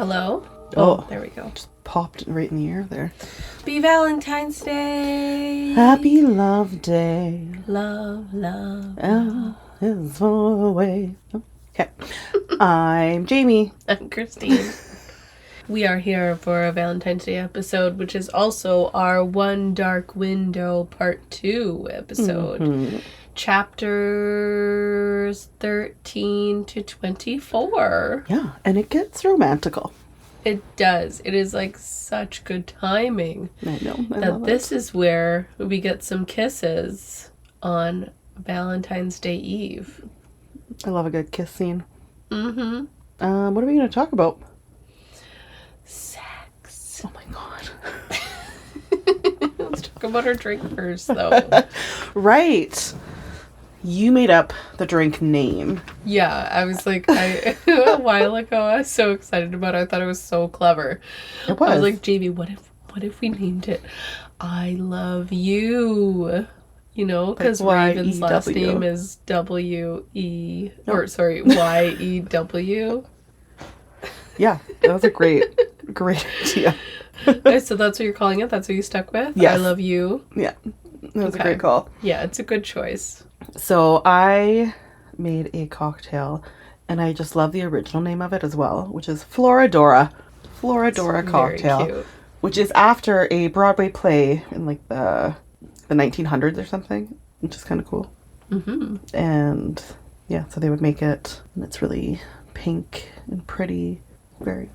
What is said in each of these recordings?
Hello? Oh, there we go. Just popped right in the air there. Happy Valentine's Day. Happy Love Day. Love. Is far away. Okay. I'm Jamie. I'm Christine. We are here for a Valentine's Day episode, which is also our One Dark Window Part 2 episode. Mm-hmm. Chapters 13 to 24. Yeah, and it gets romantical. It does. It is like such good timing. I know. That this is where we get some kisses on Valentine's Day Eve. I love a good kiss scene. Mm-hmm. What are we going to talk about? Sex. Oh my god. Let's talk about our drink first, though. Right. You made up the drink name. Yeah, I was like, a while ago, I was so excited about it. I thought it was so clever. It was. I was like, Jamie, what if we named it I Love You? You know, because Ravyn's last name is W-E, or sorry, Y-E-W. Yeah, that was a great idea. Okay, so that's what you're calling it? That's what you stuck with? Yes. I Love You? Yeah, that was a great call. Yeah, it's a good choice. So I made a cocktail, and I just love the original name of it as well, which is Floradora. Floradora cocktail, which is after a Broadway play in like the 1900s or something, which is kind of cool. Mm-hmm. And yeah, so they would make it, and it's really pink and pretty, very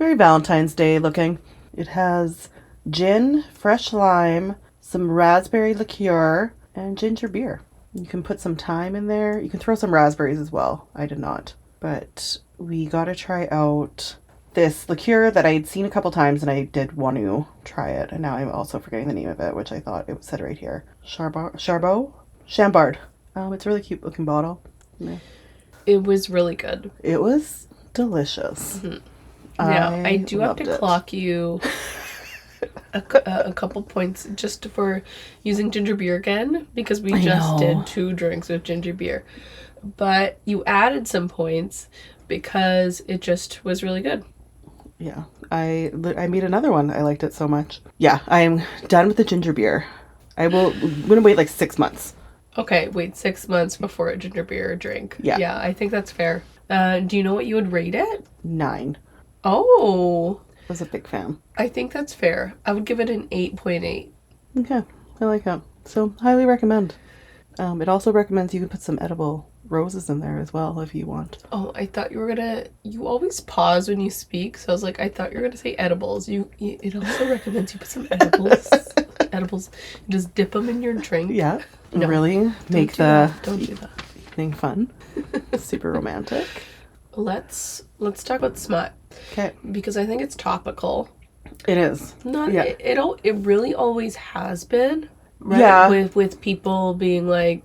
Valentine's Day looking. It has gin, fresh lime, some raspberry liqueur, and ginger beer. You can put some thyme in there. You can throw some raspberries as well. I did not. But we got to try out this liqueur that I had seen a couple times, and I did want to try it. And now I'm also forgetting the name of it, which I thought it said right here. Chambard. It's a really cute looking bottle. Yeah. It was really good. It was delicious. Mm-hmm. Yeah, I do have to clock you a couple points just for using ginger beer again, because we just did 2 drinks with ginger beer. But you added some points because it just was really good. Yeah, I made another one. I liked it so much. Yeah, I'm done with the ginger beer. I'm gonna wait like 6 months. Okay, wait 6 months before a ginger beer drink. Yeah. Yeah, I think that's fair. Do you know what you would rate it? 9. Oh. I was a big fan. I think that's fair. I would give it an 8.8. Okay, I like that. So, highly recommend. It also recommends you can put some edible roses in there as well if you want. Oh, I thought you were gonna... You always pause when you speak, so I was like, I thought you were gonna say edibles. It also recommends you put some edibles. Edibles. You just dip them in your drink. Yeah. No, really make don't do that. Evening fun. Super romantic. Let's talk about smut. Okay. Because I think it's topical. It is. It really always has been. Right? Yeah. With people being like,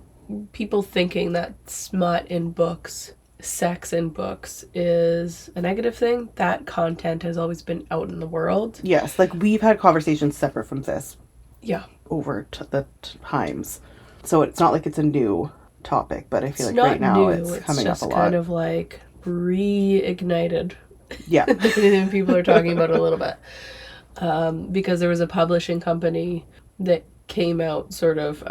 people thinking that smut in books, sex in books is a negative thing. That content has always been out in the world. Yes, like we've had conversations separate from this. Yeah. Over the times. So it's not like it's a new topic, but I feel like right now it's coming up a lot. It's kind of like reignited. Yeah. People are talking about it a little bit. Because there was a publishing company that came out sort of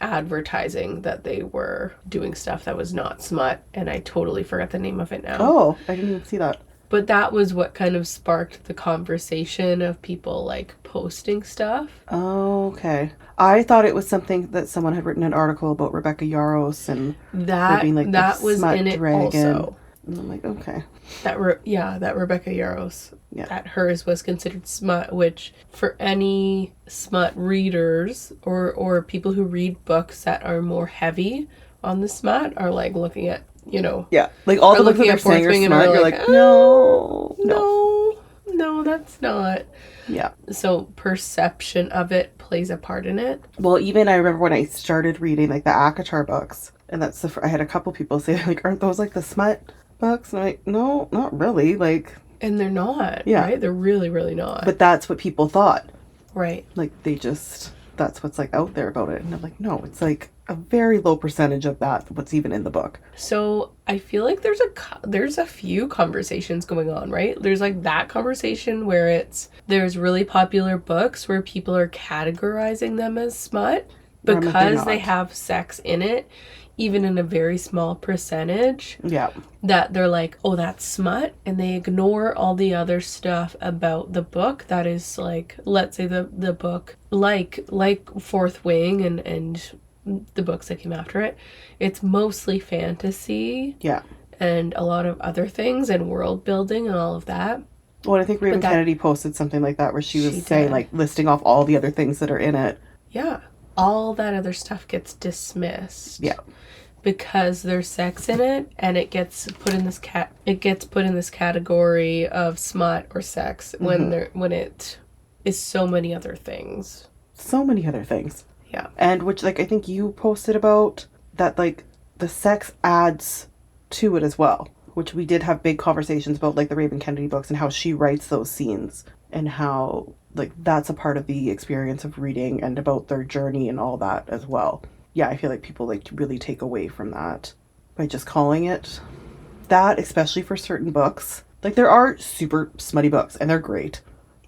advertising that they were doing stuff that was not smut, and I totally forgot the name of it now. Oh, I didn't even see that. But that was what kind of sparked the conversation of people like posting stuff. Oh, okay. I thought it was something that someone had written an article about Rebecca Yarros and that being like that the was smut in it dragon. also. And I'm like, okay. That Rebecca Yarros. Yeah. That hers was considered smut, which for any smut readers or people who read books that are more heavy on the smut are like looking at, you know. Yeah. Like all the books that they're saying are smut, you're like, no, that's not. Yeah. So perception of it plays a part in it. Well, even I remember when I started reading like the Akatar books, and I had a couple people say like, aren't those like the smut books? And I'm like, no, not really. Like, and they're not. Yeah. Right? They're really, really not. But that's what people thought. Right. Like they just that's what's like out there about it. And I'm like, no, it's like a very low percentage of that what's even in the book. So I feel like there's a few conversations going on, right? There's like that conversation where there's really popular books where people are categorizing them as smut because they have sex in it, even in a very small percentage. Yeah. That they're like, oh, that's smut, and they ignore all the other stuff about the book that is like, let's say the book like Fourth Wing and the books that came after it, it's mostly fantasy. Yeah. And a lot of other things and world building and all of that. Well, I think Ravyn Kennedy posted something like that where she was saying, like, listing off all the other things that are in it. Yeah. All that other stuff gets dismissed. Yeah. Because there's sex in it, and it gets put in this category of smut or sex when it is so many other things. So many other things. Yeah. And which, like, I think you posted about that, like, the sex adds to it as well, which we did have big conversations about, like, the Ravyn Kennedy books and how she writes those scenes and how, like, that's a part of the experience of reading and about their journey and all that as well. Yeah, I feel like people, like, really take away from that by just calling it that, especially for certain books. Like, there are super smutty books, and they're great.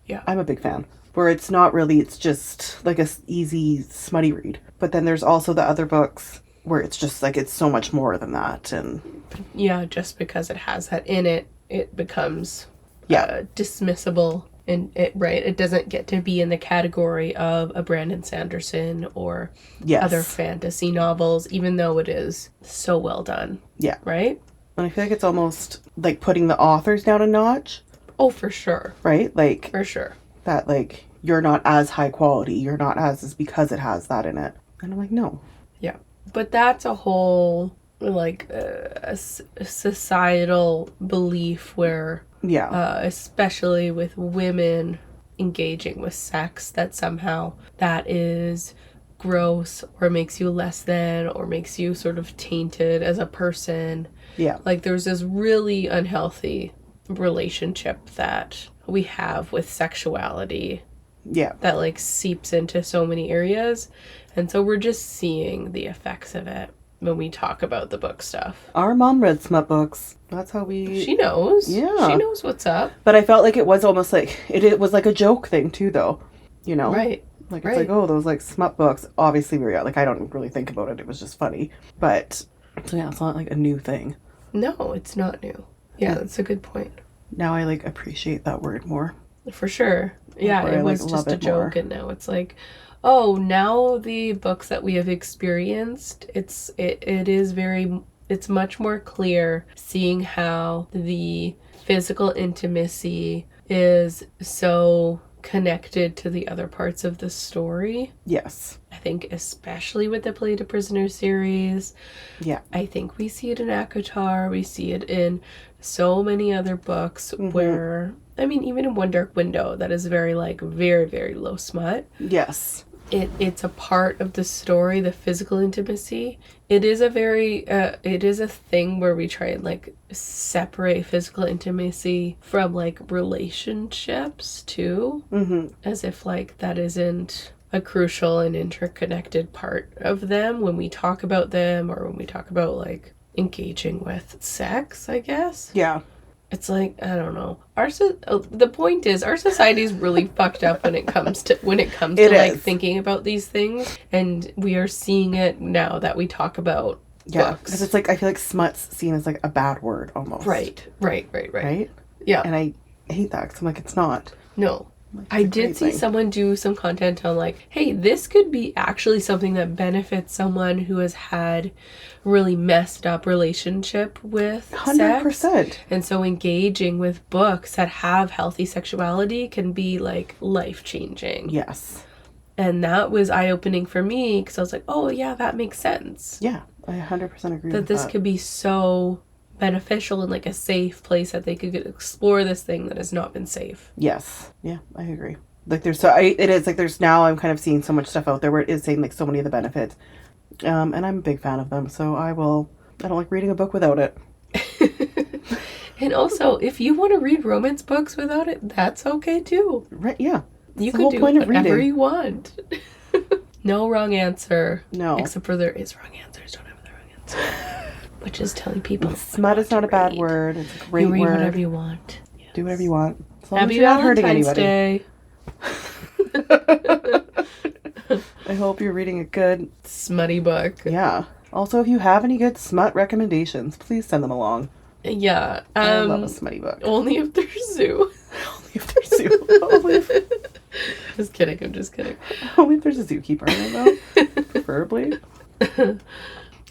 Yeah. I'm a big fan. Where it's not really, it's just, like, a easy smutty read. But then there's also the other books where it's just, like, it's so much more than that, and... Yeah, just because it has that in it, it becomes dismissible. And it doesn't get to be in the category of a Brandon Sanderson or other fantasy novels, even though it is so well done. Yeah. Right? And I feel like it's almost like putting the authors down a notch. Oh, for sure. Right? Like... For sure. That, like, you're not as high quality. You're not as because it has that in it. And I'm like, no. Yeah. But that's a whole, like, a societal belief where... Yeah. Especially with women engaging with sex, that somehow that is gross or makes you less than or makes you sort of tainted as a person. Yeah. Like, there's this really unhealthy relationship that we have with sexuality. Yeah. That, like, seeps into so many areas. And so we're just seeing the effects of it when we talk about the book stuff. Our mom read smut books. That's how we... She knows. Yeah. She knows what's up. But I felt like it was almost like... It was like a joke thing, too, though. You know? Right. Like, it's like, oh, those, like, smut books. Obviously, like, I don't really think about it. It was just funny. But, so yeah, it's not, like, a new thing. No, it's not new. Yeah, that's a good point. Now I, like, appreciate that word more. For sure. Yeah, it was just a joke, and now it's like... Oh, now the books that we have experienced, it's much more clear seeing how the physical intimacy is so connected to the other parts of the story. Yes. I think especially with the Play to Prisoner series. Yeah. I think we see it in ACOTAR, we see it in so many other books where... I mean, even in One Dark Window, that is very, like, very, very low smut. Yes. It's a part of the story, the physical intimacy. It is a very, it is a thing where we try and, like, separate physical intimacy from, like, relationships, too. Mm-hmm. As if, like, that isn't a crucial and interconnected part of them when we talk about them or when we talk about, like, engaging with sex, I guess. Yeah. It's like, I don't know. The point is, our society is really fucked up when it comes to like thinking about these things, and we are seeing it now that we talk about books. Because it's like, I feel like smut's seen as like a bad word almost. Right. Right? Yeah. And I hate that because I'm like, it's not. No. Like, I did see someone do some content on like, hey, this could be actually something that benefits someone who has had really messed up relationship with 100%. Sex. And so engaging with books that have healthy sexuality can be like life-changing. Yes. And that was eye-opening for me because I was like, oh yeah, that makes sense. Yeah, I 100% agree with that. That this could be so beneficial in like a safe place that they could explore this thing that has not been safe. Yes. Yeah, I agree. Like there's there's now I'm kind of seeing so much stuff out there where it is saying like so many of the benefits. And I'm a big fan of them, so I don't like reading a book without it. And also, if you want to read romance books without it, that's okay too. Right, yeah. You can do whatever you want. No wrong answer. No. Except for there is wrong answers. Don't have the wrong answer. Which is telling people. Smut is not a bad word. It's a great word. You read whatever you want. Yes. Do whatever you want. As long Happy as you're not hurting Valentine's anybody. Day. I hope you're reading a good smutty book. Yeah. Also, if you have any good smut recommendations, please send them along. Yeah. I love a smutty book. Only if there's zoo. Only if there's zoo. Just kidding. I'm just kidding. Only if there's a zookeeper in it, though. Preferably.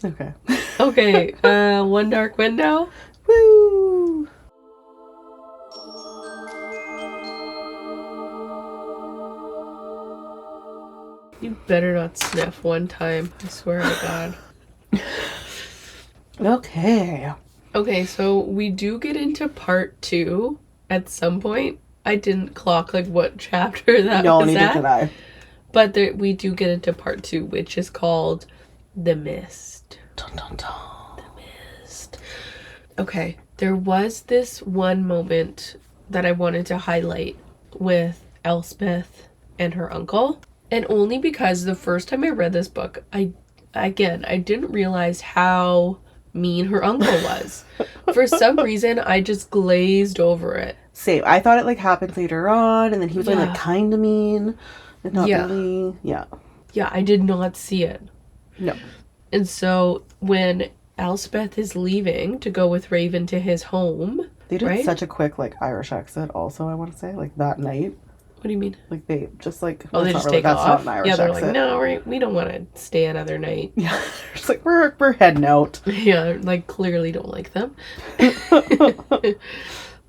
Okay. Okay. One Dark Window. Woo! You better not sniff one time. I swear to God. Okay. Okay, so we do get into part 2 at some point. I didn't clock like what chapter that was neither at. did I. But we do get into part 2, which is called The Mist. Dun, dun, dun. The Mist. Okay, there was this one moment that I wanted to highlight with Elspeth and her uncle. And only because the first time I read this book, I didn't realize how mean her uncle was. For some reason, I just glazed over it. Same. I thought it like happened later on, and then he was like kind of mean, and not really. Yeah. Yeah, I did not see it. No. And so when Elspeth is leaving to go with Ravyn to his home, they did such a quick like Irish accent. Also, I want to say like that night. What do you mean? Like they just like they just take off. Not an Irish they're accent. like, no, we don't want to stay another night. Yeah, it's like we're heading out. Yeah, like clearly don't like them.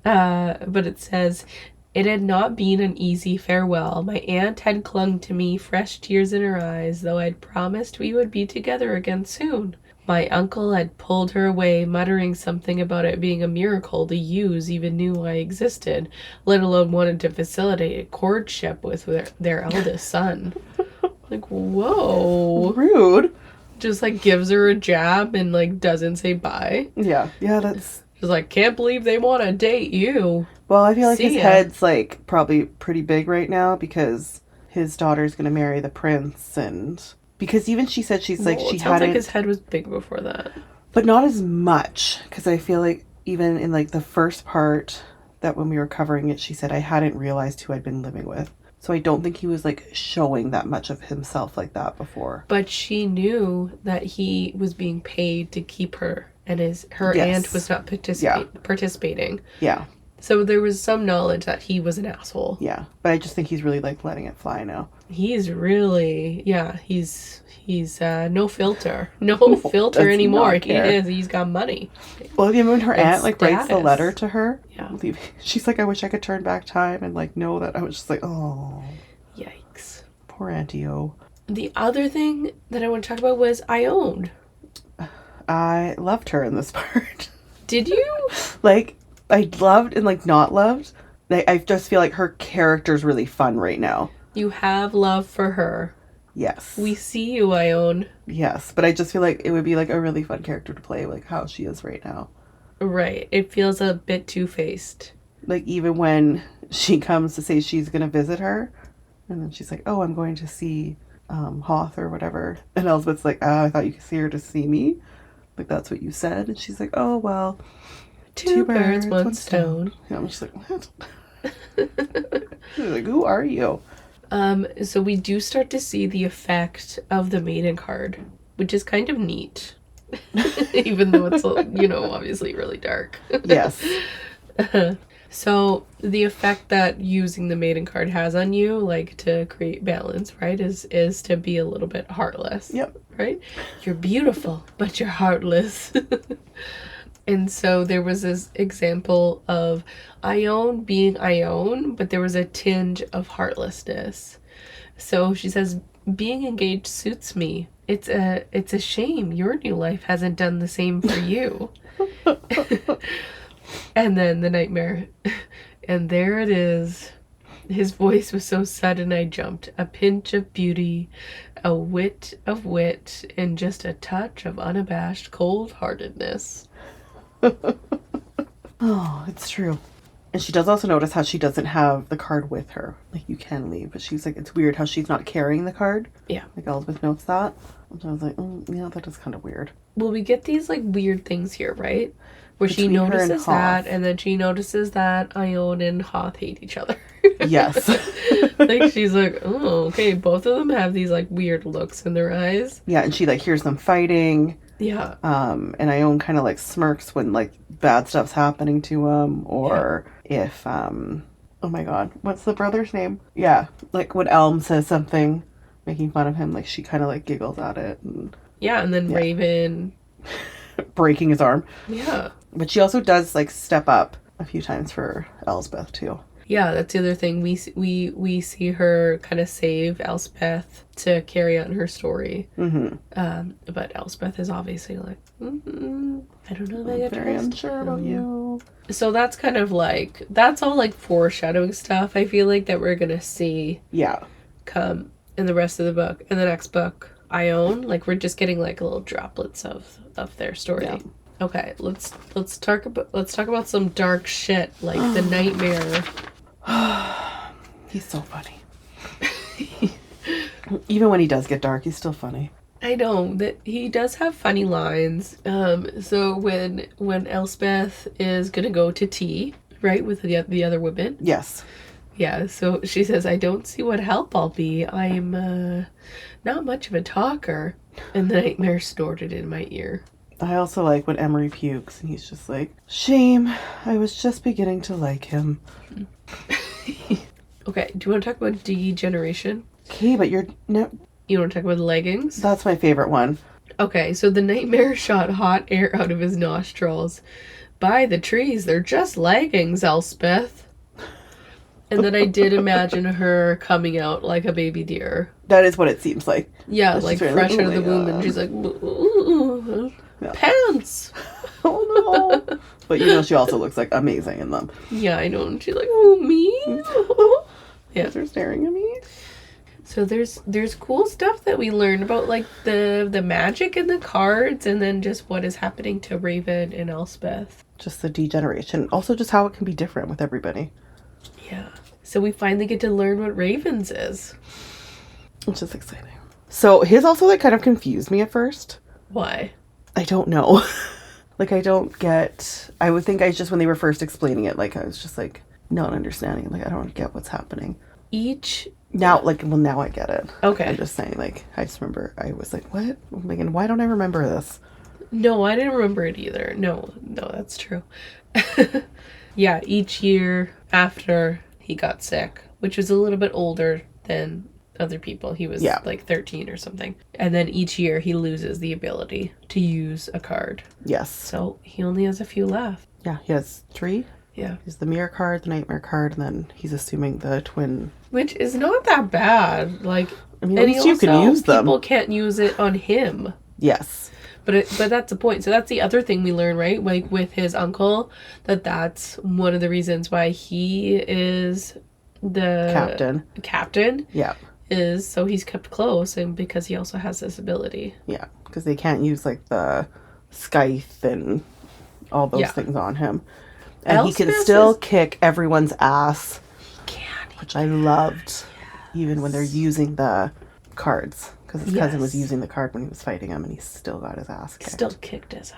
But it says, it had not been an easy farewell. My aunt had clung to me, fresh tears in her eyes, though I'd promised we would be together again soon. My uncle had pulled her away, muttering something about it being a miracle the Yews even knew I existed, let alone wanted to facilitate a courtship with their eldest son. Like, whoa. Rude. Just, like, gives her a jab and, like, doesn't say bye. Yeah, that's... Just like, can't believe they want to date you. Well, I feel like his head's, like, probably pretty big right now because his daughter's going to marry the prince and... Because even she said she's like, she hadn't... It sounds like his head was big before that. But not as much, because I feel like even in, like, the first part that when we were covering it, she said, I hadn't realized who I'd been living with. So I don't think he was, like, showing that much of himself like that before. But she knew that he was being paid to keep her, and her aunt was not participating. Yeah. So there was some knowledge that he was an asshole. Yeah, but I just think he's really, like, letting it fly now. He's really, he's no filter. No filter anymore. He's got money. Well, even when her aunt, like, writes the letter to her, yeah, she's like, I wish I could turn back time and, like, know that. I was just like, oh. Yikes. Poor Auntie O. The other thing that I want to talk about was Ione. I loved her in this part. Did you? Like, I loved and, like, not loved. I just feel like her character's really fun right now. You have love for her. Yes. We see you, Ione. Yes, but I just feel like it would be, like, a really fun character to play, like, how she is right now. Right. It feels a bit two-faced. Like, even when she comes to say she's going to visit her, and then she's like, oh, I'm going to see Hoth or whatever. And Elspeth's like, oh, I thought you could see her to see me. Like, that's what you said. And she's like, oh, well, two birds, one stone. Yeah, I'm just like, what? Like, who are you? So we do start to see the effect of the maiden card, which is kind of neat. Even though it's, obviously really dark. Yes. So the effect that using the maiden card has on you, like to create balance, right, is to be a little bit heartless. Yep. Right? You're beautiful, but you're heartless. And so there was this example of Ione being Ione, but there was a tinge of heartlessness. So she says, being engaged suits me. It's a shame your new life hasn't done the same for you. And then the nightmare. And there it is. His voice was so sudden I jumped. A pinch of beauty, a whit of wit, and just a touch of unabashed cold-heartedness. Oh, it's true. And she does also notice how she doesn't have the card with her. Like, you can leave, but she's like, it's weird how she's not carrying the card. Yeah. Like, Elspeth notes that. And I was like, yeah, that is kind of weird. Well, we get these, like, weird things here, right? Where Between she her and notices that, Hoth. and then she notices that Ione and Hoth hate each other. Yes. Like, she's like, oh, okay, both of them have these, like, weird looks in their eyes. Yeah, and she, like, hears them fighting. Yeah. And Ione kind of, like, smirks when, like, bad stuff's happening to him. Or if, oh my god, what's the brother's name? Yeah, like, when Elm says something making fun of him, like, she kind of, like, giggles at it. And Yeah, and then Ravyn... breaking his arm. Yeah. But she also does, like, step up a few times for Elspeth, too. Yeah, that's the other thing. We see her kind of save Elspeth to carry on her story. Mm-hmm. But Elspeth is obviously like, I don't know that I I'm very trust unsure about you. So that's kind of like, that's all like foreshadowing stuff, I feel like, that we're going to see come in the rest of the book. In the next book, Ione, like, we're just getting like little droplets of their story. Yeah. Okay, let's talk about some dark shit, like the nightmare. He's so funny. Even when he does get dark, he's still funny. I know that he does have funny lines. So when Elspeth is gonna go to tea, right, with the other women. Yes. Yeah. So she says, "I don't see what help I'll be. I'm not much of a talker." And the nightmare snorted in my ear. I also like when Emery pukes and he's just like, shame, I was just beginning to like him. Okay, do you want to talk about degeneration? Okay, but you're... No. You want to talk about leggings? That's my favorite one. Okay, so the nightmare shot hot air out of his nostrils. By the trees, they're just leggings, Elspeth. And then I did imagine her coming out like a baby deer. That is what it seems like. Yeah, like fresh out of the womb, and she's like, ooh, pants! Oh no! But you know, she also looks like amazing in them. Yeah, I know. And she's like, oh, me? Yeah, they're staring at me. So there's cool stuff that we learn about, like the magic in the cards, and then just what is happening to Ravyn and Elspeth. Just the degeneration. Also, just how it can be different with everybody. Yeah. So we finally get to learn what Ravyn's is. Which is exciting. So his also like kind of confused me at first. Why? I don't know. Like, I don't get... I would think when they were first explaining it, like, I was just, like, not understanding. Like, I don't get what's happening. Now, like, well, now I get it. Okay. I'm just saying, like, I just remember, I was like, what? I'm thinking, why don't I remember this? No, I didn't remember it either. No, that's true. Yeah, each year after he got sick, which was a little bit older than other people. He was like 13 or something. And then each year he loses the ability to use a card. Yes. So he only has a few left. Yeah, he has 3. Yeah. He's the mirror card, the nightmare card, and then he's assuming the twin. Which is not that bad. Like, I mean, at least you can use them. People can't use it on him. Yes. But that's the point. So that's the other thing we learn, right? Like with his uncle, that's one of the reasons why he is the captain. Yeah. Is so he's kept close, and because he also has this ability. Yeah, because they can't use like the scythe and all those things on him. And Elspeth he can still kick everyone's ass. He can. Which I loved. Even when they're using the cards. Because his cousin was using the card when he was fighting him, and he still got his ass kicked. Still kicked his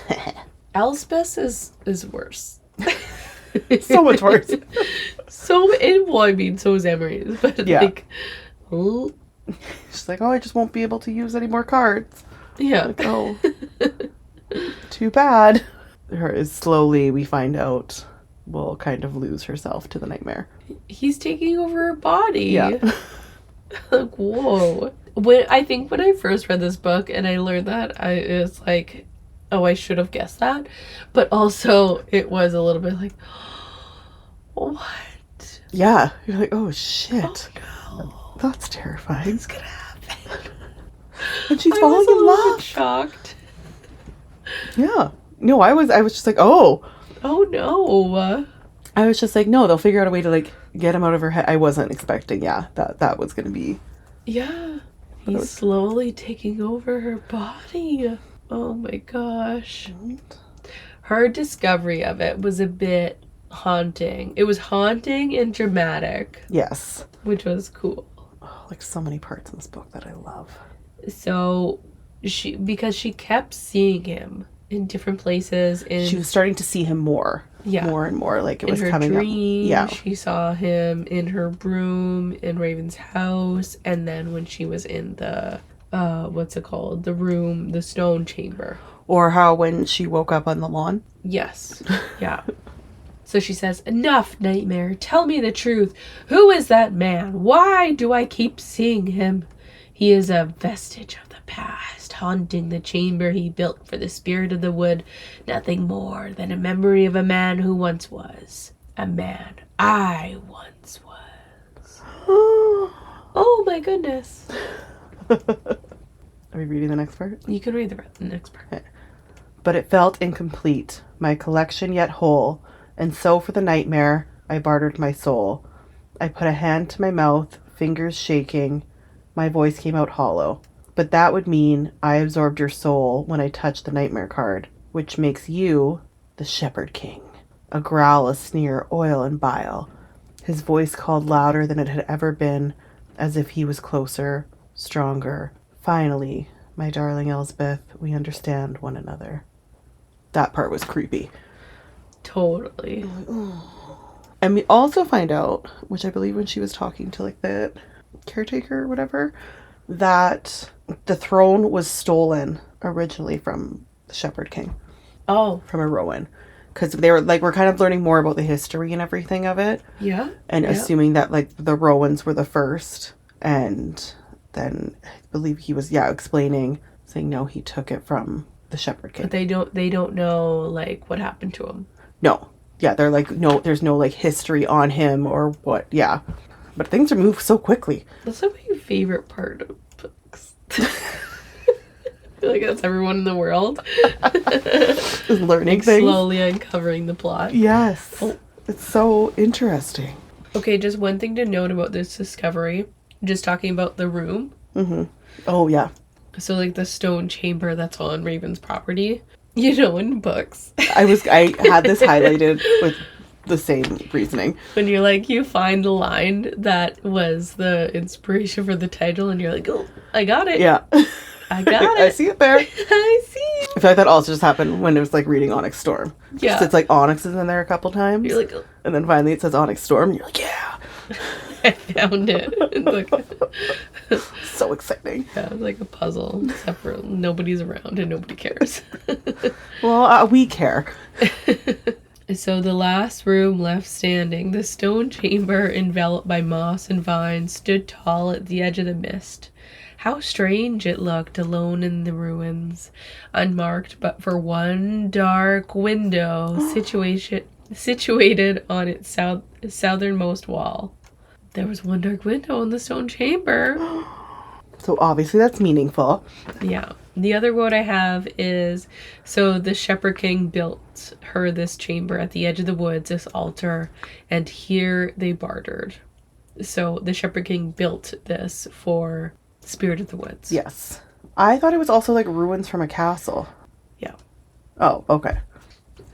ass. Elspeth is worse. So much worse. So is Emery's. But like... Oh. She's like, I just won't be able to use any more cards. Yeah. Like, oh. Too bad. Her is slowly, we find out, will kind of lose herself to the nightmare. He's taking over her body. Yeah. Like, whoa. When I first read this book and I learned that, it was like, oh, I should have guessed that. But also, it was a little bit like, what? Yeah. You're like, oh, shit. Oh, no. That's terrifying. What's gonna happen? And she's falling in love. Shocked. Yeah. No, I was just like, oh. Oh, no. I was just like, no, they'll figure out a way to, like, get him out of her head. I wasn't expecting, that was going to be... Yeah. He's slowly taking over her body. Oh, my gosh. Her discovery of it was a bit haunting. It was haunting and dramatic. Yes. Which was cool. Oh, like so many parts in this book that I love. So because she kept seeing him in different places. She was starting to see him more. Yeah. More and more. Like it was coming up. Yeah. She saw him in her room in Raven's house. And then when she was in the, what's it called? The room, the stone chamber. Or how when she woke up on the lawn. Yes. Yeah. So she says, "Enough, nightmare. Tell me the truth. Who is that man? Why do I keep seeing him? He is a vestige of the past, haunting the chamber he built for the spirit of the wood. Nothing more than a memory of a man who once was. A man I once was." Oh my goodness. Are we reading the next part? You can read the next part. Okay. "But it felt incomplete, my collection yet whole. And so for the nightmare, I bartered my soul. I put a hand to my mouth, fingers shaking. My voice came out hollow. But that would mean I absorbed your soul when I touched the nightmare card, which makes you the Shepherd King." A growl, a sneer, oil and bile. His voice called louder than it had ever been, as if he was closer, stronger. "Finally, my darling Elspeth, we understand one another." That part was creepy. Totally. And we also find out, which I believe when she was talking to like the caretaker or whatever, that the throne was stolen originally from the Shepherd King. Oh. From a Rowan. Because they were like, we're kind of learning more about the history and everything of it. Yeah. And assuming that like the Rowans were the first. And then I believe he was, explaining, saying no, he took it from the Shepherd King. But they don't know like what happened to him. No. Yeah, they're like, no, there's no like history on him or what. Yeah. But things are moved so quickly. That's like my favorite part of books. I feel like that's everyone in the world. Just learning like things. Slowly uncovering the plot. Yes. Oh. It's so interesting. Okay, just one thing to note about this discovery. Just talking about the room. Mm-hmm. Oh, yeah. So like the stone chamber that's on Raven's property. You know, in books. I had this highlighted with the same reasoning. When you're like, you find the line that was the inspiration for the title and you're like, oh, I got it. Yeah. I got it. I see it there. I see it. I feel like that also just happened when it was like reading Onyx Storm. Yeah. Just, it's like Onyx is in there a couple times. You're like, oh. And then finally it says Onyx Storm and you're like, yeah. I found it. It's like, so exciting. Yeah, it's like a puzzle, except for nobody's around and nobody cares. Well, we care. So the last room left standing, the stone chamber enveloped by moss and vines, stood tall at the edge of the mist. How strange it looked alone in the ruins, unmarked but for one dark window situated on its southernmost wall. There was one dark window in the stone chamber. So obviously that's meaningful. Yeah. The other quote I have is, so the Shepherd King built her this chamber at the edge of the woods, this altar, and here they bartered. So the Shepherd King built this for Spirit of the Woods. Yes. I thought it was also like ruins from a castle. Yeah. Oh, okay.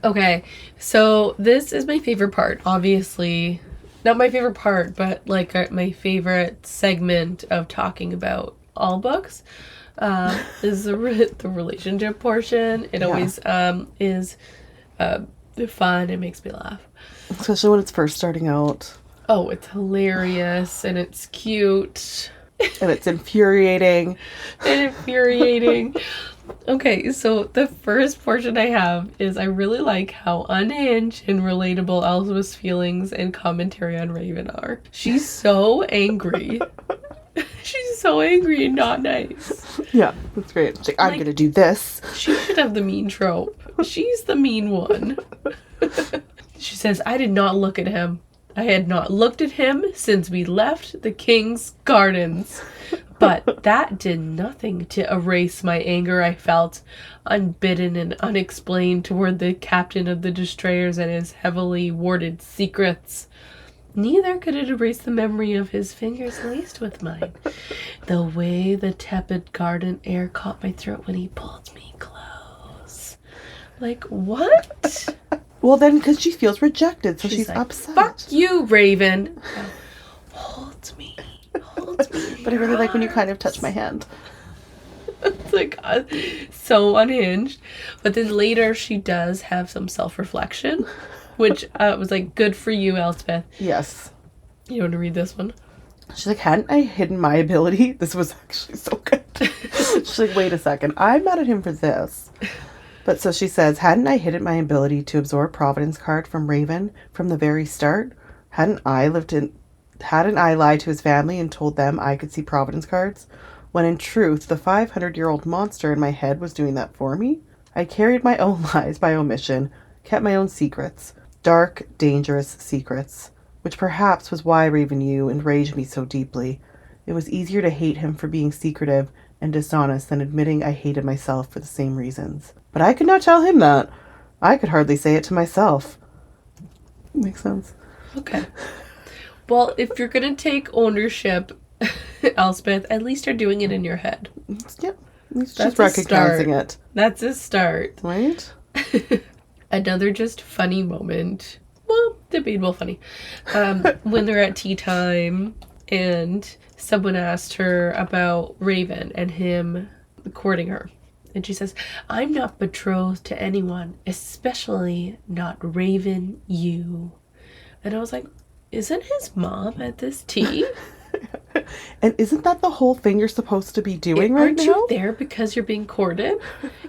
Okay. So this is my favorite part, obviously. Not my favorite part, but like my favorite segment of talking about all books is the relationship portion. It always is fun. It makes me laugh. Especially when it's first starting out. Oh, it's hilarious and it's cute. And it's infuriating. Okay, so the first portion I have is I really like how unhinged and relatable Elspeth's feelings and commentary on Ravyn are. She's so angry. She's so angry and not nice. Yeah, that's great. She's like, I'm gonna do this. She should have the mean trope. She's the mean one. She says, I did not look at him. I had not looked at him since we left the king's gardens. But that did nothing to erase my anger I felt, unbidden and unexplained, toward the captain of the destroyers and his heavily warded secrets. Neither could it erase the memory of his fingers laced with mine. The way the tepid garden air caught my throat when he pulled me close. Like, what? Well, then, because she feels rejected, so she's like, upset. Fuck you, Ravyn. Hold me. But I really like when you kind of touch my hand. It's like so unhinged. But then later she does have some self-reflection, which was like, good for you, Elspeth. Yes. You want to read this one? She's like, hadn't I hidden my ability? This was actually so good. She's like, wait a second. I'm mad at him for this. But so she says, hadn't I hidden my ability to absorb Providence card from Ravyn from the very start? Hadn't I lied to his family and told them I could see Providence cards? When in truth, the 500-year-old monster in my head was doing that for me? I carried my own lies by omission, kept my own secrets. Dark, dangerous secrets. Which perhaps was why Ravyn Yew enraged me so deeply. It was easier to hate him for being secretive and dishonest than admitting I hated myself for the same reasons. But I could not tell him that. I could hardly say it to myself. Makes sense. Okay. Well, if you're going to take ownership, Elspeth, at least you're doing it in your head. Yep. At least she's recognizing it. That's a start. Right? Another just funny moment. Well, debatable funny. When they're at tea time and someone asked her about Ravyn and him courting her. And she says, I'm not betrothed to anyone, especially not Ravyn Yew. And I was like, isn't his mom at this tea? And isn't that the whole thing you're supposed to be doing right now? Aren't you there because you're being courted?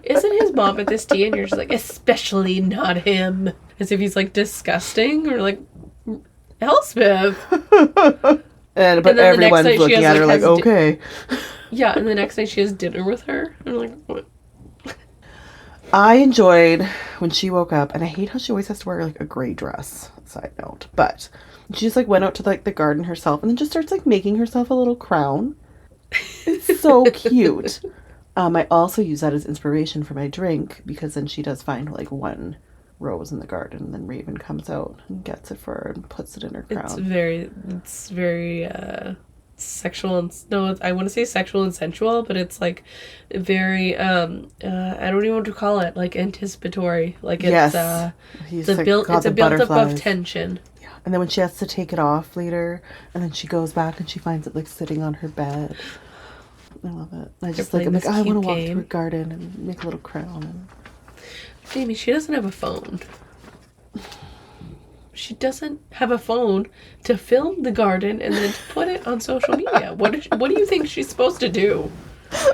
Isn't his mom at this tea? And you're just like, especially not him. As if he's like disgusting or like, Elspeth. But everyone's looking at her like, okay. Yeah, and the next night she has dinner with her. And I'm like, what? I enjoyed when she woke up, and I hate how she always has to wear like a gray dress, side note, but she just like went out to like the garden herself and then just starts like making herself a little crown. It's so cute. I also use that as inspiration for my drink, because then she does find like one rose in the garden, and then Ravyn comes out and gets it for her and puts it in her crown. It's very sexual and I want to say sexual and sensual, but it's like very I don't even know what to call it, like anticipatory, like it's yes. It's a build up of tension. Yeah. And then when she has to take it off later, and then she goes back and she finds it like sitting on her bed. I love it. I'm like, I want to walk through a garden and make a little crown. And Jamie, she doesn't have a phone. She doesn't have a phone to film the garden and then to put it on social media. What do you think she's supposed to do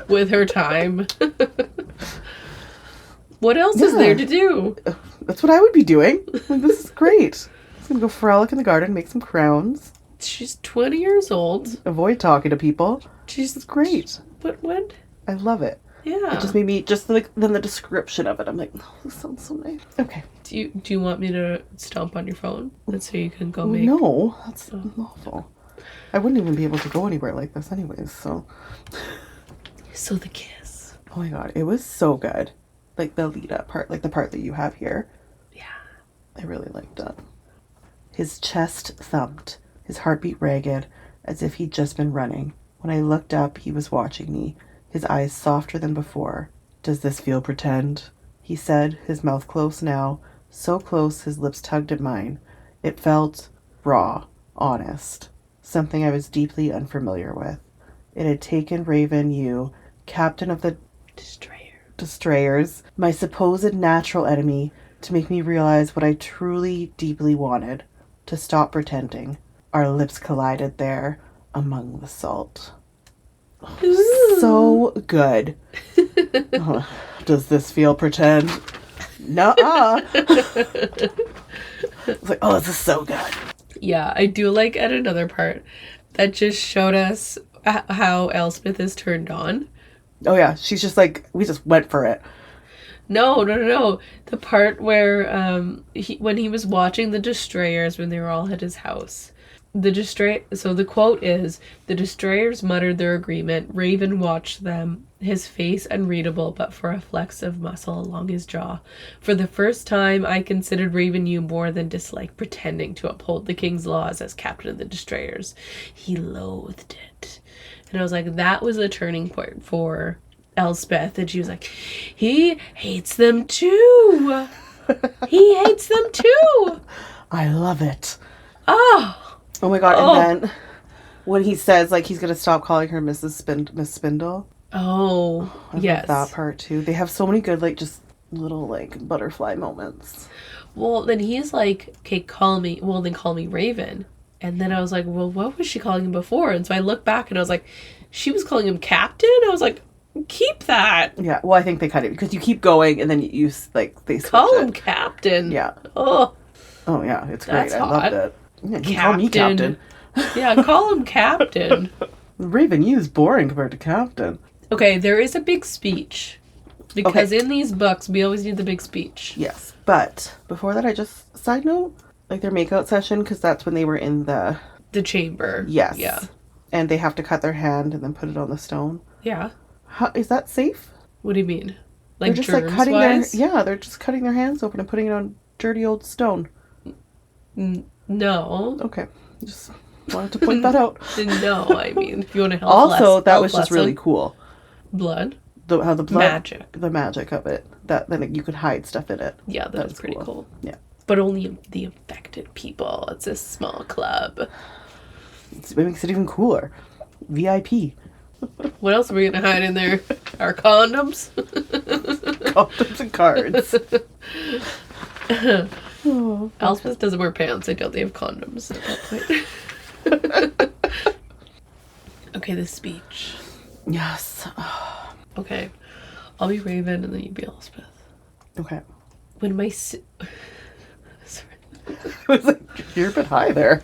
with her time? What else is there to do? That's what I would be doing. Like, this is great. I'm going to go frolic in the garden, make some crowns. She's 20 years old. Avoid talking to people. It's great. But what? I love it. Yeah. It just made me, just like, then the description of it, I'm like, oh, this sounds so nice. Okay. Do you want me to stomp on your phone? That's so you can go make... No, that's awful. I wouldn't even be able to go anywhere like this anyways, so... So the kiss. Oh my god, it was so good. Like the lead up part, like the part that you have here. Yeah. I really liked that. His chest thumped, his heartbeat ragged, as if he'd just been running. When I looked up, he was watching me, his eyes softer than before. Does this feel pretend? He said, his mouth close now, so close his lips tugged at mine. It felt raw, honest, something I was deeply unfamiliar with. It had taken Ravyn Yew, captain of the Destroyers, my supposed natural enemy, to make me realize what I truly, deeply wanted. To stop pretending. Our lips collided there, among the salt. Oh, so good. Oh, does this feel pretend? Nuh-uh. It's like, oh, this is so good. Yeah, I do like at another part that just showed us how Elspeth is turned on. Oh yeah, she's just like, we just went for it. No. The part where when he was watching the Destroyers when they were all at his house. So the quote is, the Destroyers muttered their agreement. Ravyn watched them, his face unreadable but for a flex of muscle along his jaw. For the first time, I considered Ravyn Yew more than dislike pretending to uphold the king's laws as captain of the Destroyers. He loathed it. And I was like, that was a turning point for Elspeth. And she was like, he hates them too. He hates them too. I love it. Oh. Oh my god, and then when he says, like, he's going to stop calling her Miss Spindle. Oh, I yes. love that part, too. They have so many good, like, just little, like, butterfly moments. Well, then he's like, okay, call me Ravyn. And then I was like, well, what was she calling him before? And so I looked back and I was like, she was calling him Captain? I was like, keep that. Yeah, well, I think they cut it because you keep going and then you like, they switch Call him it. Captain. Yeah. Oh, yeah, it's great. That's I hot. loved it. Yeah, you call me Captain. Yeah, call him Captain. Ravyn Yew is boring compared to Captain. Okay, there is a big speech. Because in these books, we always need the big speech. Yes, but before that, I just, side note, like their makeout session, because that's when they were in the chamber. Yes. Yeah. And they have to cut their hand and then put it on the stone. Yeah. How, is that safe? What do you mean? Like they're just germs like cutting wise? they're just cutting their hands open and putting it on dirty old stone. No. Okay. Just wanted to point that out. No, I mean, if you want to help Also, that was just really cool. Blood. How the blood, magic. The magic of it. That then you could hide stuff in it. Yeah, that is pretty cool. Yeah. But only the infected people. It's a small club. It makes it even cooler. VIP. What else are we going to hide in there? Our condoms? Condoms and cards. Elspeth doesn't wear pants. I doubt they have condoms at that point. Okay, the speech. Yes. Okay. I'll be Ravyn and then you be Elspeth. Okay. When my... Sorry. I was like, you're a bit high there.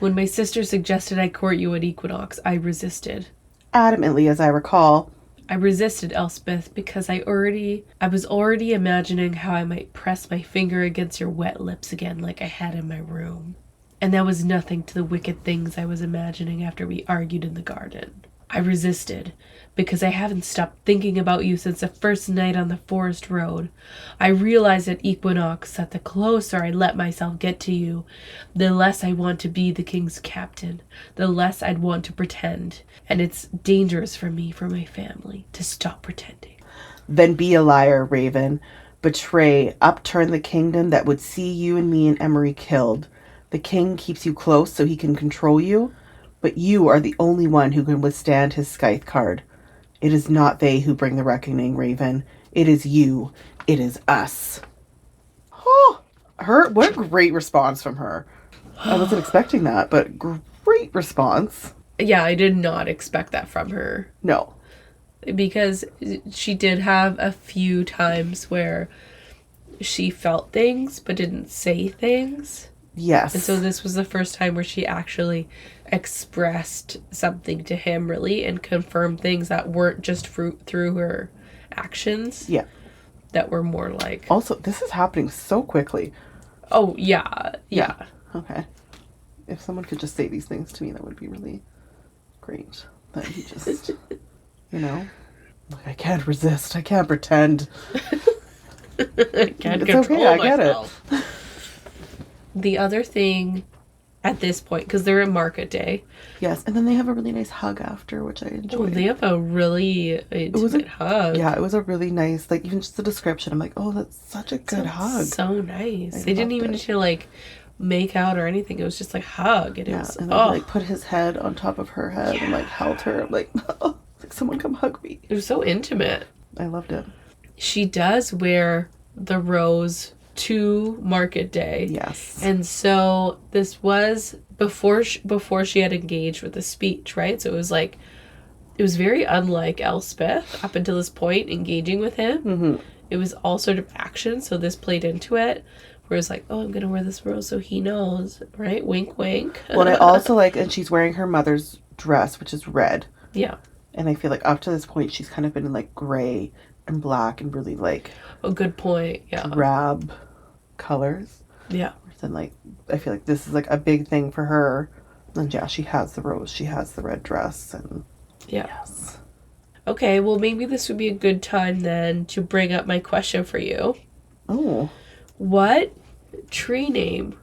When my sister suggested I court you at equinox, I resisted. Adamantly, as I recall. I resisted, Elspeth, because I was already imagining how I might press my finger against your wet lips again like I had in my room. And that was nothing to the wicked things I was imagining after we argued in the garden. I resisted, because I haven't stopped thinking about you since the first night on the forest road. I realized at equinox that the closer I let myself get to you, the less I want to be the king's captain, the less I'd want to pretend. And it's dangerous for me, for my family, to stop pretending. Then be a liar, Ravyn. Betray, upturn the kingdom that would see you and me and Emery killed. The king keeps you close so he can control you, but you are the only one who can withstand his scythe card. It is not they who bring the reckoning, Ravyn. It is you. It is us. Oh, what a great response from her. I wasn't expecting that, but great response. Yeah, I did not expect that from her. No. Because she did have a few times where she felt things but didn't say things. Yes. And so this was the first time where she actually expressed something to him, really, and confirmed things that weren't just through her actions. Yeah. That were more like... Also, this is happening so quickly. Oh, yeah. Yeah. Okay. If someone could just say these things to me, that would be really great. That he just, like, I can't resist. I can't pretend. I can't it's control okay, I myself. get it. The other thing at this point, because they're at market day. Yes, and then they have a really nice hug after, which I enjoyed. Oh, they have a really intimate hug. Yeah, it was a really nice, like, even just the description. I'm like, oh, that's such a good hug. So nice. They didn't even need to, like, make out or anything. It was just like hug. And it was, and then he, like, put his head on top of her head and, like, held her. I'm like, oh, like, someone come hug me. It was so intimate. I loved it. She does wear the rose to market day. Yes. And so this was before she had engaged with the speech, right? So it was like, it was very unlike Elspeth up until this point, engaging with him. Mm-hmm. It was all sort of action, so this played into it. Where it's like, oh, I'm going to wear this rose so he knows, right? Wink, wink. Well, and I also like, and she's wearing her mother's dress, which is red. Yeah. And I feel like up to this point, she's kind of been in, like, gray and black and really, like... A good point, yeah. Drab colors. Yeah. And, like, I feel like this is, like, a big thing for her. And, yeah, she has the rose. She has the red dress. And yeah. Yes. Okay, well, maybe this would be a good time, then, to bring up my question for you. Oh. What tree name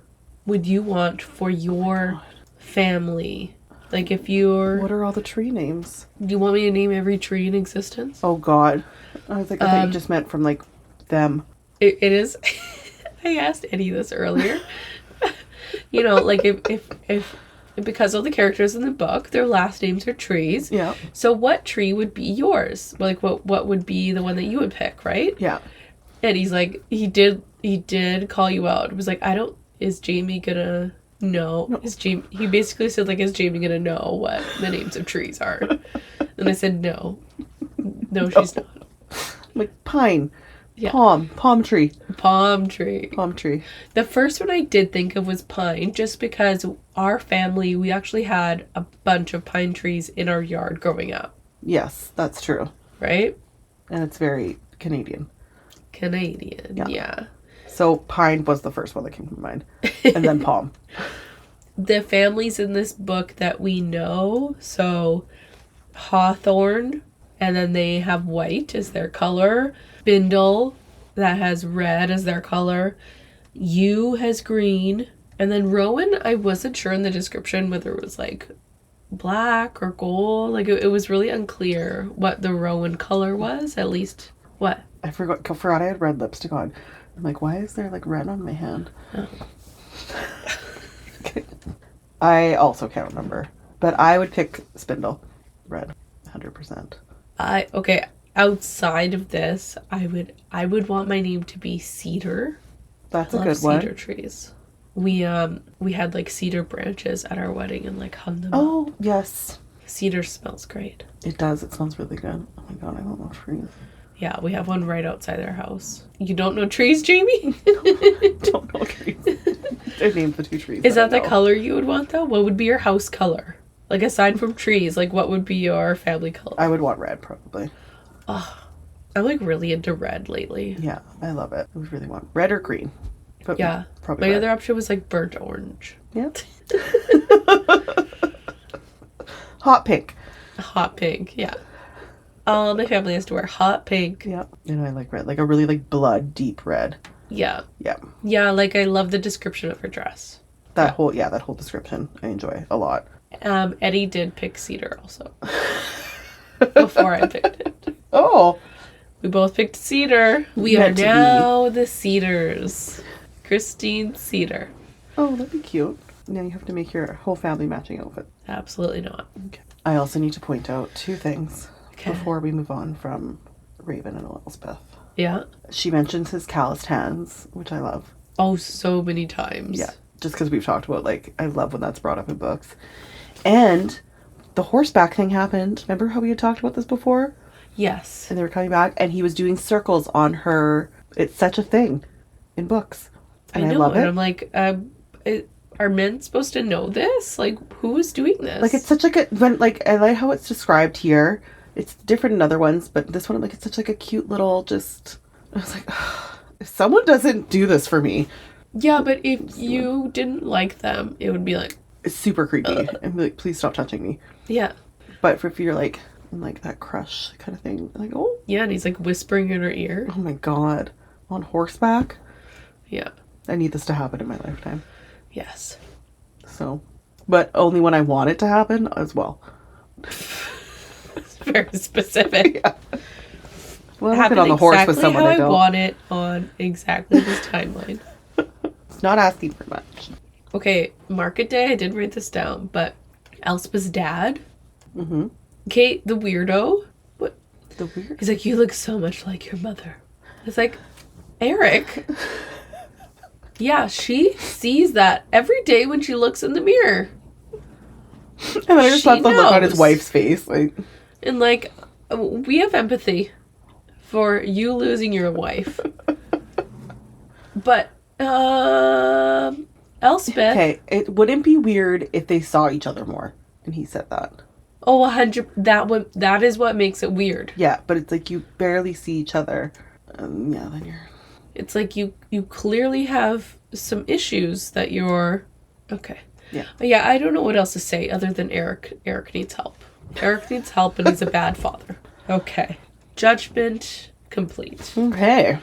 would you want for your family? Like, if you're... What are all the tree names? Do you want me to name every tree in existence? Oh, God. I was like, I thought you just meant from, like, them. It is... I asked Eddie this earlier. You know, like if because all the characters in the book, their last names are trees. Yeah. So what tree would be yours? Like what would be the one that you would pick, right? Yeah. And he's like, he did call you out. It was like, is Jamie gonna know? No. He basically said, like, is Jamie gonna know what the names of trees are? And I said, no. No, she's not. Like pine. Yeah. Palm tree. Palm tree. Palm tree. The first one I did think of was pine, just because our family, we actually had a bunch of pine trees in our yard growing up. Yes, that's true. Right? And it's very Canadian. Yeah. So pine was the first one that came to mind. And then palm. The families in this book that we know, so hawthorn, and then they have white as their color. Bindle, that has red as their color. Yew has green. And then Rowan, I wasn't sure in the description whether it was like black or gold. Like it was really unclear what the Rowan color was, at least. What? I forgot I had red lipstick on. I'm like, why is there like red on my hand? Oh. Okay. I also can't remember. But I would pick Spindle. Red. 100%. Okay. Outside of this, I would want my name to be Cedar. That's a good one. Cedar trees. We had like cedar branches at our wedding and like hung them up. Oh, yes. Cedar smells great. It does. It smells really good. Oh my god, I don't know trees. Yeah, we have one right outside our house. You don't know trees, Jamie? Don't know trees. They're named the two trees. Is that the color you would want though? What would be your house color? Like aside from trees, like what would be your family color? I would want red probably. Oh, I'm like really into red lately. Yeah, I love it. I would really want red or green. But yeah, probably my red. other option was like burnt orange. Yeah. Hot pink. Hot pink, yeah. All my family has to wear hot pink. Yeah. And I like red, like a really like blood deep red. Yeah. Yeah. Yeah, like I love the description of her dress. That whole description I enjoy a lot. Eddie did pick cedar also. Before I picked it. Oh. We both picked cedar. We are now the Cedars. Christine Cedar. Oh, that'd be cute. Now you have to make your whole family matching outfit. Absolutely not. Okay. I also need to point out two things before we move on from Ravyn and Elspeth. Yeah. She mentions his calloused hands, which I love. Oh, so many times. Yeah. Just because we've talked about, like, I love when that's brought up in books. And the horseback thing happened. Remember how we had talked about this before? Yes. And they were coming back, and he was doing circles on her. It's such a thing in books. And I love it. And I'm like, are men supposed to know this? Like, who is doing this? Like, it's such like a, when, like, I like how it's described here. It's different in other ones, but this one, like, it's such like a cute little, just, I was like, if someone doesn't do this for me. Yeah, but if you didn't like them, it would be like, it's super creepy. And be like, please stop touching me. Yeah. But if you're like, in like that crush kind of thing, like, oh. Yeah, and he's like whispering in her ear. Oh my god. On horseback? Yeah. I need this to happen in my lifetime. Yes. So, but only when I want it to happen as well. It's very specific. Yeah. Well, I get on the horse with someone I don't. I want it on exactly this timeline. It's not asking for much. Okay, market day, I did write this down, but Elspeth's dad. Mm-hmm. Okay, the weirdo. What? The weird? He's like, you look so much like your mother. It's like, Eric. Yeah, she sees that every day when she looks in the mirror. And I just love the look on his wife's face. Like, and like, we have empathy for you losing your wife. But, Elspeth. Okay, it wouldn't be weird if they saw each other more. And he said that. Oh, 100. That is what makes it weird. Yeah, but it's like you barely see each other. Yeah, then you're. It's like you clearly have some issues that you're. Okay. Yeah. But yeah, I don't know what else to say other than Eric needs help. Eric needs help and he's a bad father. Okay. Judgment complete. Okay.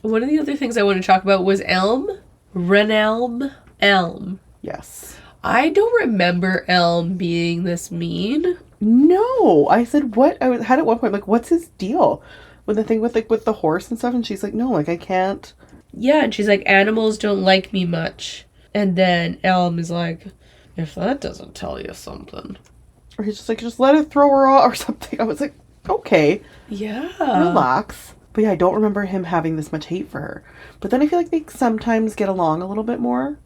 One of the other things I want to talk about was Elm. Renelm Elm. Yes. I don't remember Elm being this mean. No. I said, what? I had at one point, like, what's his deal? With the thing with the horse and stuff, and she's like, no, like, I can't Yeah, and she's like, animals don't like me much. And then Elm is like, if that doesn't tell you something. Or he's just like, just let it throw her off or something. I was like, okay. Yeah. Relax. But yeah, I don't remember him having this much hate for her. But then I feel like they sometimes get along a little bit more.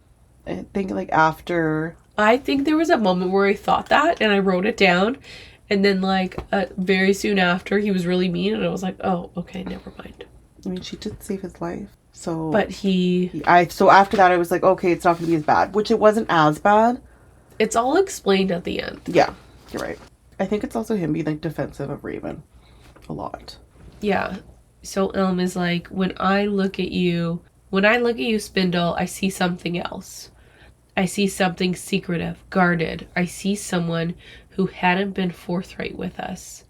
I think like after... I think there was a moment where I thought that and I wrote it down. And then like very soon after he was really mean and I was like, oh, okay, never mind. I mean, she did save his life. So... But So after that I was like, okay, it's not going to be as bad. Which it wasn't as bad. It's all explained at the end. Yeah, you're right. I think it's also him being like defensive of Ravyn. A lot. Yeah. So Elm is like, when I look at you, Spindle, I see something else. I see something secretive, guarded. I see someone who hadn't been forthright with us.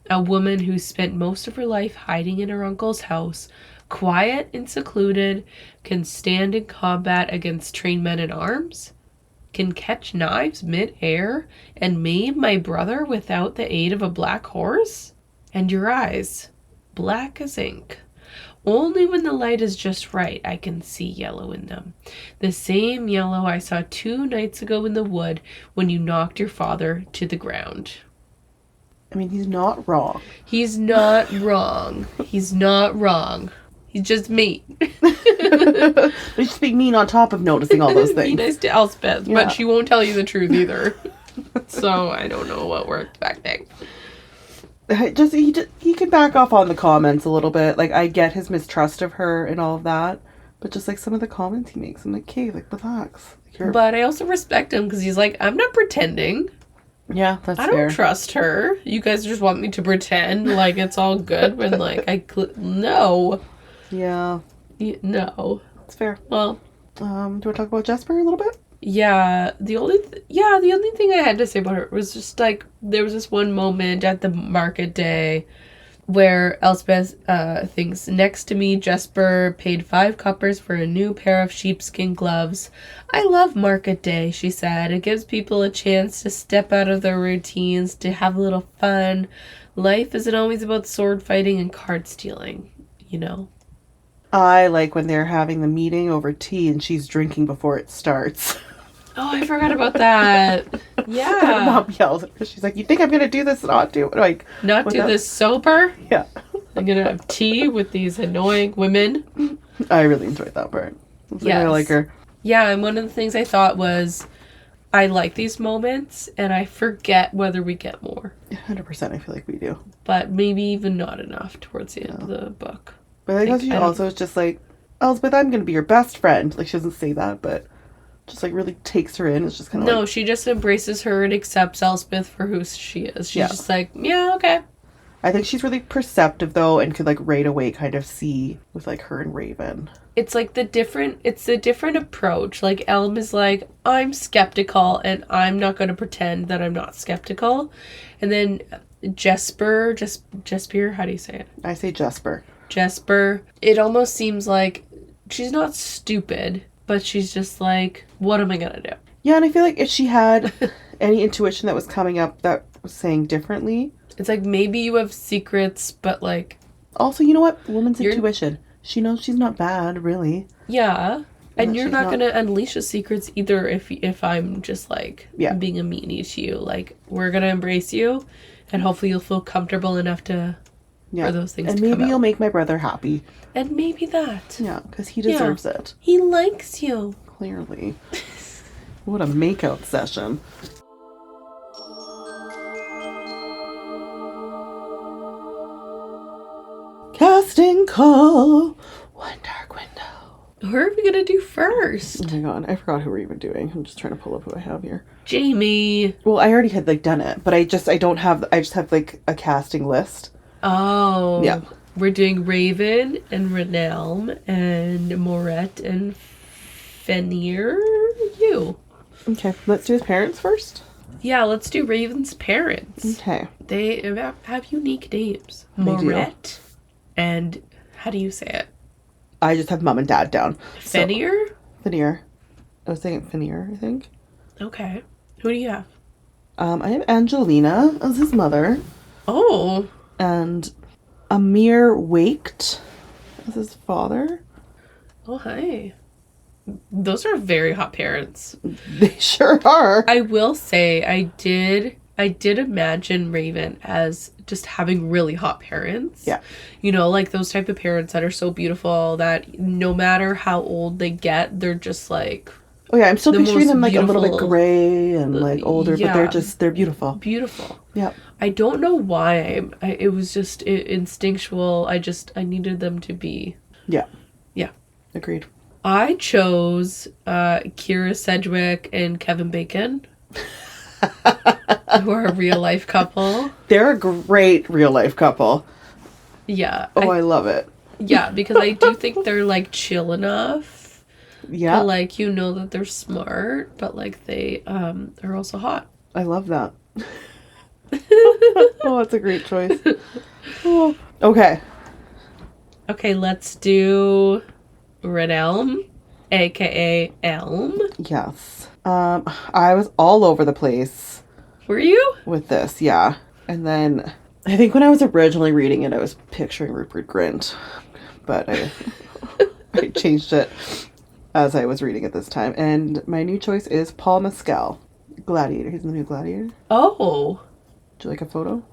A woman who spent most of her life hiding in her uncle's house, quiet and secluded, can stand in combat against trained men at arms, can catch knives mid-air, and maim my brother without the aid of a black horse? And your eyes, black as ink. Only when the light is just right I can see yellow in them. The same yellow I saw 2 nights ago in the wood when you knocked your father to the ground. I mean, he's not wrong. He's not wrong. He's not wrong. He's just mean. He's just being mean on top of noticing all those things. Be nice to Elspeth, Yeah. but she won't tell you the truth either. So I don't know what we're expecting. He can back off on the comments a little bit. Like, I get his mistrust of her and all of that, but just like some of the comments he makes, I'm like, okay, like, relax. But I also respect him because he's like, I'm not pretending. Yeah, that's fair. I don't trust her. You guys just want me to pretend like it's all good when like no. Yeah. No. That's fair. Well, do you want to talk about Jesper a little bit? Yeah, the only thing I had to say about her was just like there was this one moment at the market day where Elspeth thinks, next to me Jesper paid 5 coppers for a new pair of sheepskin gloves. I love market day, she said. It gives people a chance to step out of their routines, to have a little fun. Life isn't always about sword fighting and card stealing, you know? I like when they're having the meeting over tea and she's drinking before it starts. Oh, I forgot about that. Yeah. Mom yells at her. She's like, you think I'm going to do this and not do it? Like, not do this sober? Yeah. I'm going to have tea with these annoying women. I really enjoyed that part. I like her. Yeah, and one of the things I thought was, I like these moments, and I forget whether we get more. 100% I feel like we do. But maybe even not enough towards the end of the book. But I think she also is just like, Elspeth, I'm going to be your best friend. Like, she doesn't say that, but just like really takes her in. It's just kind of No, she just embraces her and accepts Elspeth for who she is. She's just like, yeah, okay. I think she's really perceptive though, and could like right away kind of see with like her and Ravyn. It's like the different approach. Like Elm is like, I'm skeptical and I'm not going to pretend that I'm not skeptical. And then Jesper, how do you say it? I say Jesper. Jesper, it almost seems like she's not stupid, but she's just like, what am I going to do? Yeah, and I feel like if she had any intuition that was coming up that was saying differently. It's like, maybe you have secrets, but like... Also, you know what? Woman's intuition. She knows she's not bad, really. Yeah. And you're not going to unleash the secrets either if I'm just like being a meanie to you. Like, we're going to embrace you, and hopefully you'll feel comfortable enough to... for those things and to come maybe out. you'll make my brother happy. And maybe that. Yeah, because he deserves it. He likes you. Clearly. What a makeout session. Casting call. One dark window. Who are we going to do first? Oh my god, I forgot who we're even doing. I'm just trying to pull up who I have here. Jamie. Well, I already had like done it, but I just have like a casting list. Oh. Yeah. We're doing Ravyn and Renelm and Moret and Fenrir Yew. Okay, let's do his parents first. Yeah, let's do Ravyn's parents. Okay. They have unique names. They Moret and how do you say it? I just have mom and dad down. Fenrir? So, Fenrir. I was saying Fenrir, I think. Okay. Who do you have? I have Angelina as his mother. Oh. And Amir Waked as his father. Oh, hi. Those are very hot parents. They sure are. I will say I did imagine Ravyn as just having really hot parents. Yeah. You know, like those type of parents that are so beautiful that no matter how old they get, they're just like... Oh, yeah, I'm still the picturing most them like a little bit beautiful- gray and like older, but Yeah. they're beautiful. Beautiful. Yeah. I don't know why. It was just instinctual. I needed them to be... Yeah. Yeah. Agreed. I chose Kira Sedgwick and Kevin Bacon, who are a real life couple. They're a great real life couple. Yeah. Oh, I love it. Yeah, because I do think they're like chill enough. Yeah. To, like, you know that they're smart, but like they are also hot. I love that. Oh, that's a great choice. Oh. Okay. Okay, let's do Red Elm, aka Elm. Yes. I was all over the place Were you? with this, yeah. And then I think when I was originally reading it, I was picturing Rupert Grint, but I changed it as I was reading it this time. And my new choice is Paul Mescal, Gladiator. He's in the new Gladiator. Oh. Would you like a photo?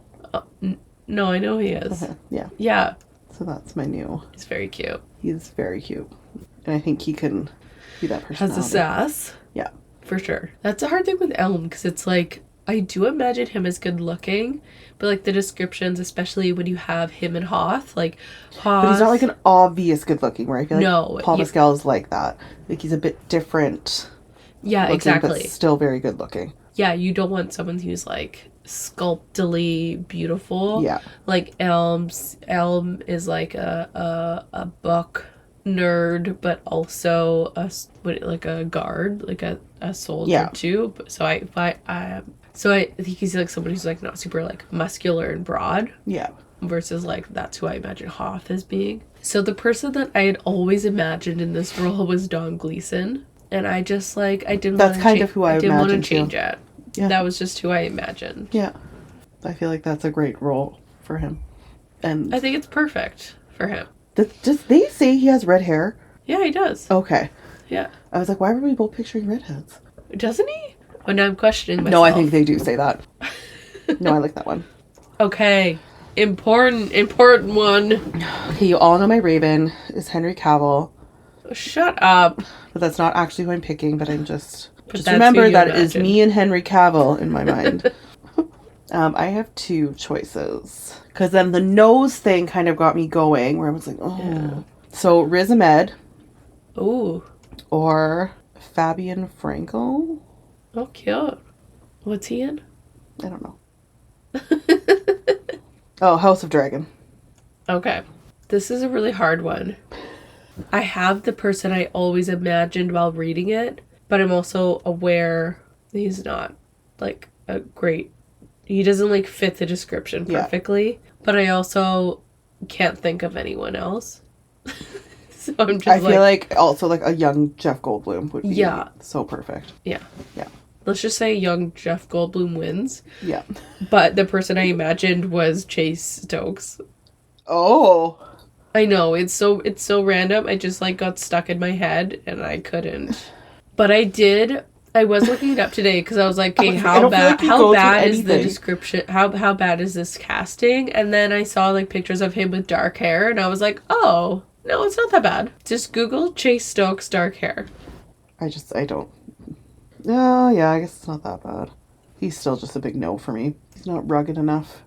No, I know he is. Okay. Yeah. Yeah. So that's my new. He's very cute. He's very cute. And I think he can be that person. Has the sass. Yeah. For sure. That's a hard thing with Elm, because it's like, I do imagine him as good looking, but like the descriptions, especially when you have him and Hoth, like Hoth... But he's not like an obvious good looking, where I feel like No, Paul Mescal is like that. Like he's a bit different. Yeah, looking, exactly. But still very good looking. Yeah, you don't want someone who's like sculptally beautiful. Yeah. Like Elm is like a book nerd, but also like a guard, like a soldier too. So I think he's like someone who's like not super like muscular and broad. Yeah. Versus like that's who I imagine Hoth as being. So the person that I had always imagined in this role was Don Gleason, and I just like I didn't. That's kind of who I didn't want to imagined change too. it. Yeah. That was just who I imagined. Yeah. I feel like that's a great role for him. And I think it's perfect for him. does they say he has red hair? Yeah, he does. Okay. Yeah. I was like, why were we both picturing redheads? Doesn't he? Oh, now I'm questioning myself. No, I think they do say that. No, I like that one. Okay. Important one. Okay, you all know my Ravyn is Henry Cavill. Shut up. But that's not actually who I'm picking, but I'm just that's remember who you that is imagine. me and Henry Cavill in my mind. I have two choices. Because then the nose thing kind of got me going, where I was like, oh. Yeah. So Riz Ahmed. Ooh. Or Fabian Frankel. Oh, cute. What's he in? I don't know. Oh, House of Dragon. Okay. This is a really hard one. I have the person I always imagined while reading it, but I'm also aware he's not like a great... He doesn't like fit the description perfectly, but I also can't think of anyone else. So I'm just I feel like also like a young Jeff Goldblum would be so perfect. Yeah. Yeah. Let's just say young Jeff Goldblum wins. Yeah. But the person I imagined was Chase Stokes. Oh. I know, it's so random. I just like got stuck in my head and I couldn't. But I was looking it up today because I was like, okay, how bad is the description? How bad is this casting? And then I saw like pictures of him with dark hair and I was like, oh, no, it's not that bad. Just Google Chase Stokes dark hair. I don't. Oh, yeah, I guess it's not that bad. He's still just a big no for me. He's not rugged enough.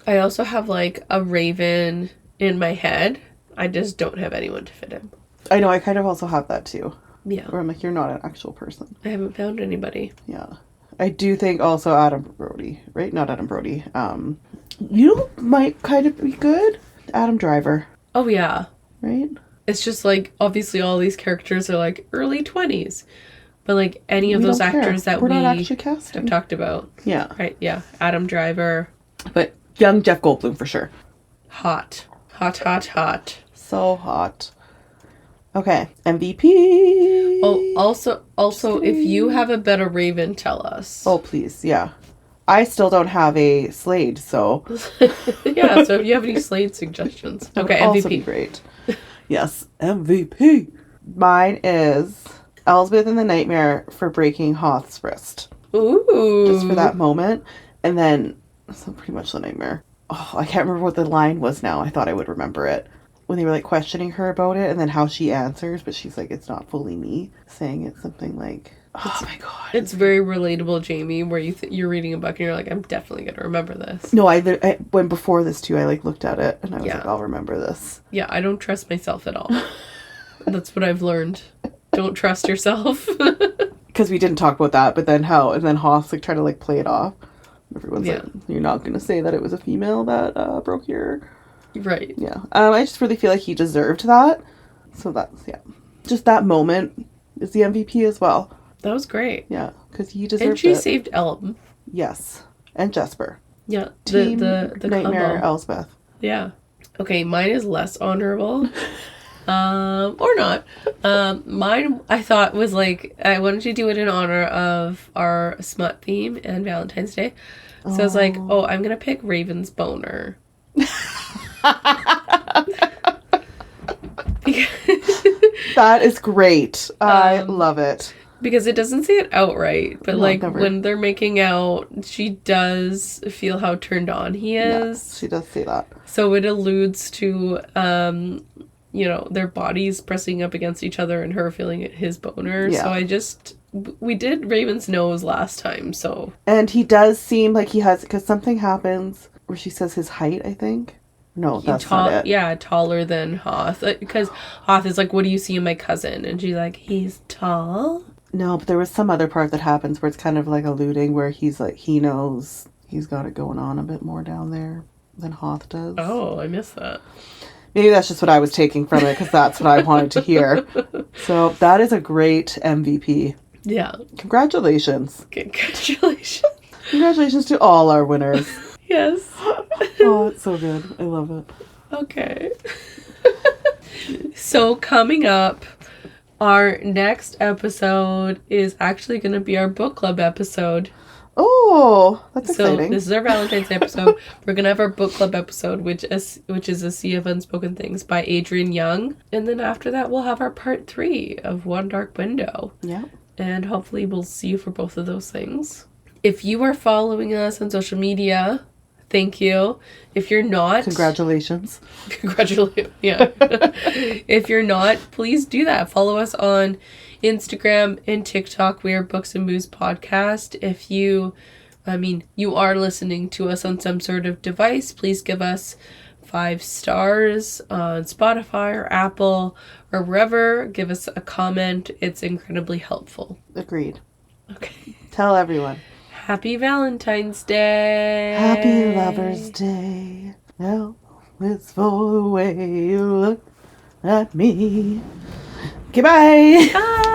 I also have like a Ravyn in my head. I just don't have anyone to fit him. I know, I kind of also have that too. Yeah. Where I'm like, you're not an actual person. I haven't found anybody. Yeah. I do think also Adam Brody, right? Not Adam Brody. You know, might kind of be good. Adam Driver. Oh, yeah. Right? It's just like, obviously all these characters are like early 20s. But like any of those actors that we're we not actually casting. have talked about. Yeah. Right, yeah. Adam Driver. But young Jeff Goldblum for sure. Hot. Hot, hot, hot. So hot. Okay. MVP. Oh, also, if you have a better Ravyn, tell us. Oh, please. Yeah. I still don't have a Slade, so. Yeah, so if you have any Slade suggestions. Okay, that would MVP. also be great. Yes, MVP. Mine is Elspeth in the nightmare for breaking Hoth's wrist. Ooh. Just for that moment. And then, so pretty much the nightmare. Oh, I can't remember what the line was now. I thought I would remember it. When they were like questioning her about it and then how she answers, but she's like, it's not fully me. Saying it's something like, oh my God. It's very relatable, Jamie, where you're reading a book and you're like, I'm definitely going to remember this. No, I when before this too, I like looked at it and I was like, I'll remember this. Yeah, I don't trust myself at all. That's what I've learned. Don't trust yourself. Because we didn't talk about that, but then Hoth like trying to like play it off. Everyone's like, you're not going to say that it was a female that broke your... Right. Yeah. I just really feel like he deserved that. So that's, just that moment is the MVP as well. That was great. Yeah, because he deserved it. And she saved Elm. Yes. And Jesper. Yeah. Team the Nightmare combo. Elspeth. Yeah. Okay, mine is less honorable. Or not. Mine, I thought, was like, I wanted to do it in honor of our Smut theme and Valentine's Day. So I was like, I'm going to pick Ravyn's boner. That is great. I love it. Because it doesn't say it outright, but never. When they're making out, she does feel how turned on he is. Yeah, she does say that. So it alludes to, their bodies pressing up against each other and her feeling his boner. Yeah. So we did Ravyn's nose last time, so. And he does seem like he has, because something happens where she says his height, I think. No, that's not it. Yeah, taller than Hoth. Because Hoth is like, what do you see in my cousin? And she's like, he's tall? No, but there was some other part that happens where it's kind of like alluding where he's like, he knows he's got it going on a bit more down there than Hoth does. Oh, I missed that. Maybe that's just what I was taking from it because that's what I wanted to hear. So that is a great MVP. Yeah. Congratulations. Congratulations. Congratulations to all our winners. Yes. Oh, it's so good. I love it. Okay. So coming up, our next episode is actually going to be our book club episode. Oh, that's exciting. So this is our Valentine's episode. We're going to have our book club episode, which is A Sea of Unspoken Things by Adrienne Young. And then after that, we'll have our part 3 of One Dark Window. Yeah. And hopefully we'll see you for both of those things. If you are following us on social media, thank you. If you're not... Congratulations. Congratulations. Yeah. If you're not, please do that. Follow us on Instagram and TikTok. We are Books and Booze Podcast. If you are listening to us on some sort of device, please give us 5 stars on Spotify or Apple or wherever. Give us a comment. It's incredibly helpful. Agreed. Okay. Tell everyone. Happy Valentine's Day. Happy Lover's Day. Now it's for the way you look at me. Okay, bye. Bye.